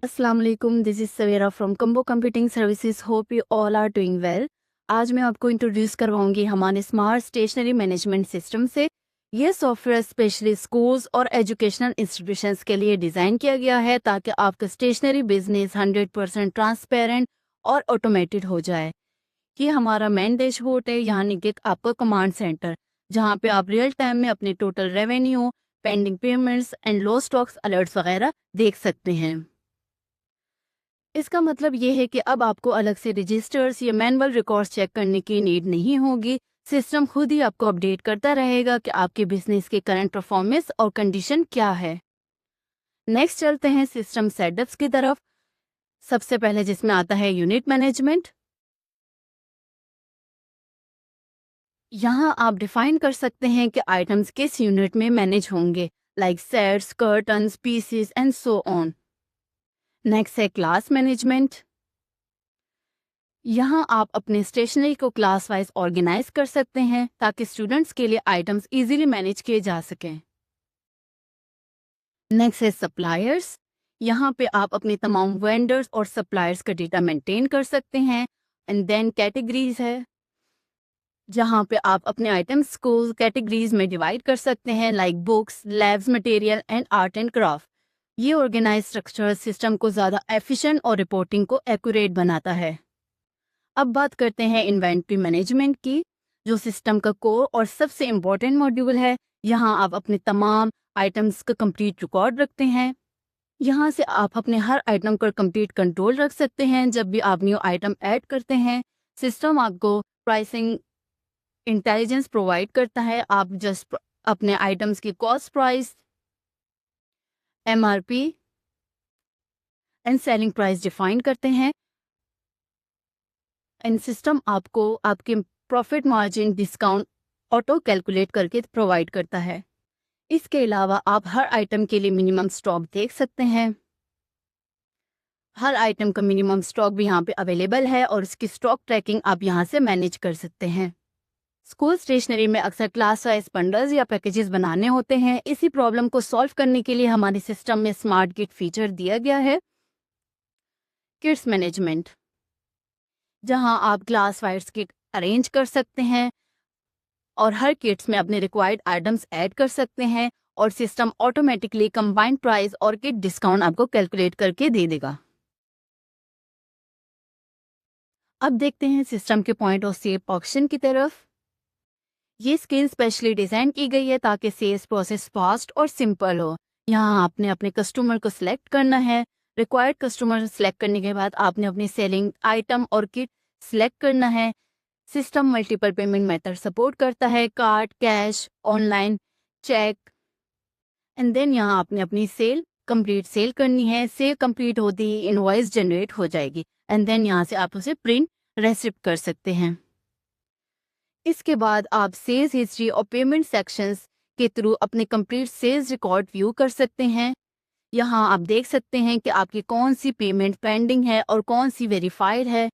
अस्सलाम वालेकुम, this is Savera from Combo computing services. Hope you all are doing well. आज मैं आपको इंट्रोड्यूस करवाऊंगी हमारे स्मार्ट स्टेशनरी मैनेजमेंट सिस्टम से। ये सॉफ्टवेयर स्पेशली स्कूल्स और एजुकेशनल इंस्टीट्यूशंस के लिए डिज़ाइन किया गया है ताकि आपका स्टेशनरी बिजनेस 100% ट्रांसपेरेंट और ऑटोमेटेड हो जाए। ये हमारा मेन डैशबोर्ड है, यानी कि आपका कमांड सेंटर, जहाँ पे आप रियल टाइम में अपने total revenue, pending payments and low stocks alerts वगैरह देख सकते हैं। इसका मतलब ये है कि अब आपको अलग से रजिस्टर्स या मैनुअल रिकॉर्ड्स चेक करने की नीड नहीं होगी। सिस्टम खुद ही आपको अपडेट करता रहेगा कि आपके बिजनेस के करंट परफॉर्मेंस और कंडीशन क्या है। नेक्स्ट चलते हैं सिस्टम सेटअप्स की तरफ। सबसे पहले जिसमें आता है यूनिट मैनेजमेंट। यहाँ आप डिफाइन कर सकते हैं कि आइटम्स किस यूनिट में मैनेज होंगे, like sets, curtains, pieces and so on. Next है क्लास मैनेजमेंट। यहाँ आप अपने स्टेशनरी को क्लास वाइज ऑर्गेनाइज कर सकते हैं ताकि स्टूडेंट्स के लिए आइटम्स इजीली मैनेज किए जा सकें। नेक्स्ट है सप्लायर्स। यहाँ पे आप अपने तमाम वेंडर्स और सप्लायर्स का डेटा मेंटेन कर सकते हैं। एंड देन कैटेगरीज है, जहाँ पे आप अपने आइटम्स को कैटेगरीज में डिवाइड कर सकते हैं, like books, labs material and art and craft. ये ऑर्गेनाइज स्ट्रक्चर सिस्टम को ज़्यादा एफिशिएंट और रिपोर्टिंग को एक्यूरेट बनाता है। अब बात करते हैं इन्वेंट्री मैनेजमेंट की, जो सिस्टम का कोर और सबसे इम्पोर्टेंट मॉड्यूल है। यहाँ आप अपने तमाम आइटम्स का कंप्लीट रिकॉर्ड रखते हैं। यहाँ से आप अपने हर आइटम पर कंप्लीट कंट्रोल रख सकते हैं। जब भी आप न्यू आइटम ऐड करते हैं, सिस्टम आपको प्राइसिंग इंटेलिजेंस प्रोवाइड करता है। आप जस्ट अपने आइटम्स की cost price, MRP and selling price define करते हैं। एंड सिस्टम आपको आपके profit margin discount auto calculate करके प्रोवाइड करता है। इसके अलावा आप हर आइटम के लिए मिनिमम स्टॉक देख सकते हैं। हर आइटम का मिनिमम स्टॉक भी यहाँ पे अवेलेबल है और इसकी स्टॉक ट्रैकिंग आप यहाँ से मैनेज कर सकते हैं। स्कूल स्टेशनरी में अक्सर क्लास वाइज बंडल्स या पैकेजेस बनाने होते हैं। इसी प्रॉब्लम को सॉल्व करने के लिए हमारे सिस्टम में स्मार्ट किट फीचर दिया गया है। किट्स मैनेजमेंट, जहां आप क्लास वाइज किट अरेंज कर सकते हैं और हर किट्स में अपने रिक्वायर्ड आइटम्स ऐड कर सकते हैं और सिस्टम ऑटोमेटिकली कंबाइंड प्राइस और किट डिस्काउंट आपको कैलकुलेट करके दे देगा। अब देखते हैं सिस्टम के पॉइंट ऑफ सेल ऑप्शन की तरफ। ये स्क्रीन स्पेशली डिज़ाइन की गई है ताकि सेल्स प्रोसेस फास्ट और सिंपल हो। यहाँ आपने अपने कस्टमर को सिलेक्ट करना है। रिक्वायर्ड कस्टमर सेलेक्ट करने के बाद आपने अपनी सेलिंग आइटम और किट सिलेक्ट करना है। System multiple payment method support करता है, card, cash, online, cheque. And then यहाँ आपने अपनी कंप्लीट सेल करनी है। सेल कंप्लीट होते ही इनवॉइस जनरेट हो जाएगी एंड देन यहाँ से आप उसे प्रिंट रेसिप्ट कर सकते हैं। इसके बाद आप सेल्स हिस्ट्री और पेमेंट सेक्शंस के थ्रू अपने कंप्लीट सेल्स रिकॉर्ड व्यू कर सकते हैं। यहाँ आप देख सकते हैं कि आपकी कौन सी पेमेंट पेंडिंग है और कौन सी वेरीफाइड है।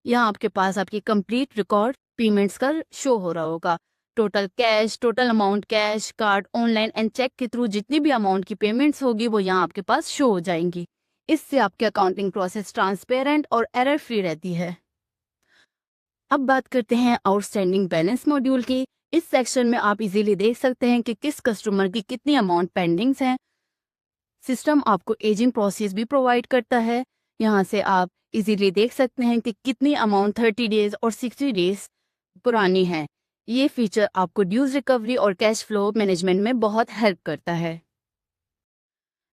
यहाँ आपके पास आपकी कंप्लीट रिकॉर्ड पेमेंट्स का शो हो रहा होगा। Total cash, total amount cash, card, online and cheque के थ्रू जितनी भी अमाउंट की पेमेंट्स होगी वो यहाँ आपके पास शो हो जाएंगी। इससे आपकी अकाउंटिंग प्रोसेस ट्रांसपेरेंट और एरर फ्री रहती है। अब बात करते हैं आउटस्टैंडिंग बैलेंस मॉड्यूल की। इस सेक्शन में आप इजीली देख सकते हैं कि किस कस्टमर की कितनी अमाउंट पेंडिंग्स हैं। सिस्टम आपको एजिंग प्रोसेस भी प्रोवाइड करता है। यहाँ से आप इजीली देख सकते हैं कि कितनी अमाउंट 30 डेज और 60 डेज पुरानी है। ये फीचर आपको ड्यूज रिकवरी और कैश फ्लो मैनेजमेंट में बहुत हेल्प करता है।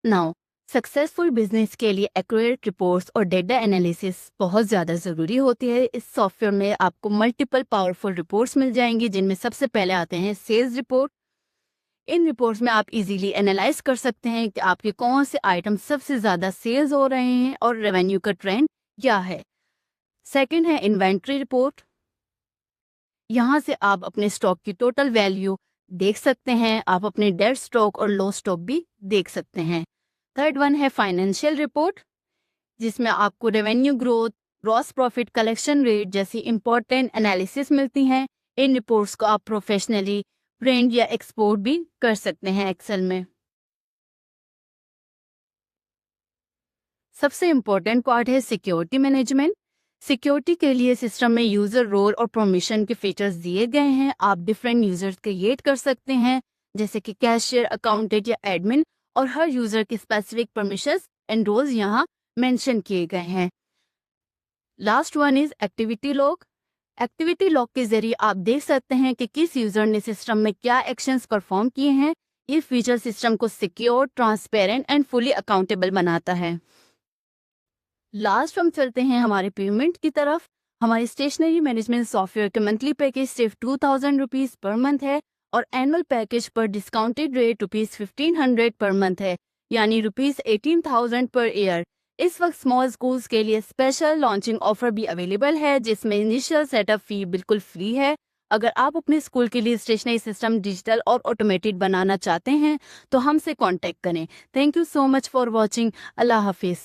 नाउ, सक्सेसफुल बिजनेस के लिए एक्यूरेट रिपोर्ट्स और डेटा एनालिसिस बहुत ज़्यादा ज़रूरी होती है। इस सॉफ्टवेयर में आपको मल्टीपल पावरफुल रिपोर्ट्स मिल जाएंगी, जिनमें सबसे पहले आते हैं सेल्स रिपोर्ट। इन रिपोर्ट्स में आप इजीली एनालाइज कर सकते हैं कि आपके कौन से आइटम सबसे ज़्यादा सेल्स हो रहे हैं और रेवेन्यू का ट्रेंड क्या है। सेकंड है इन्वेंट्री रिपोर्ट। यहाँ से आप अपने स्टॉक की टोटल वैल्यू देख सकते हैं। आप अपने डेड स्टॉक और लो स्टॉक भी देख सकते हैं। थर्ड वन है फाइनेंशियल रिपोर्ट, जिसमें आपको revenue growth, gross profit, collection rate जैसी इंपॉर्टेंट एनालिसिस मिलती हैं। इन रिपोर्ट्स को आप प्रोफेशनली प्रिंट या एक्सपोर्ट भी कर सकते हैं एक्सेल में। सबसे इम्पोर्टेंट पार्ट है सिक्योरिटी मैनेजमेंट। सिक्योरिटी के लिए सिस्टम में यूजर रोल और परमिशन के फीचर्स दिए गए हैं। आप डिफरेंट यूजर्स क्रिएट कर सकते हैं, जैसे कि कैशियर, अकाउंटेंट या एडमिन, और हर यूजर के स्पेसिफिक परमिशंस एंड रोल्स यहाँ मेंशन किए गए हैं। Last one is activity log. Activity log के जरिए आप देख सकते हैं कि किस यूजर ने सिस्टम में क्या एक्शंस परफॉर्म किए हैं। ये फीचर सिस्टम को secure, transparent and fully accountable बनाता है। लास्ट हम चलते हैं हमारे पेमेंट की तरफ। हमारी स्टेशनरी मैनेजमेंट सॉफ्टवेयर के मंथली पैकेज सिर्फ 2000 रुपीज पर मंथ है और एनुअल पैकेज पर डिस्काउंटेड रेट ₹1500 पर मंथ है, यानी ₹18,000 पर ईयर। इस वक्त स्मॉल स्कूल्स के लिए स्पेशल लॉन्चिंग ऑफर भी अवेलेबल है, जिसमें इनिशियल सेटअप फी बिल्कुल फ्री है। अगर आप अपने स्कूल के लिए स्टेशनरी सिस्टम डिजिटल और ऑटोमेटेड बनाना चाहते हैं तो हमसे कॉन्टेक्ट करें। Thank you so much for watching. अल्लाह हाफिज़।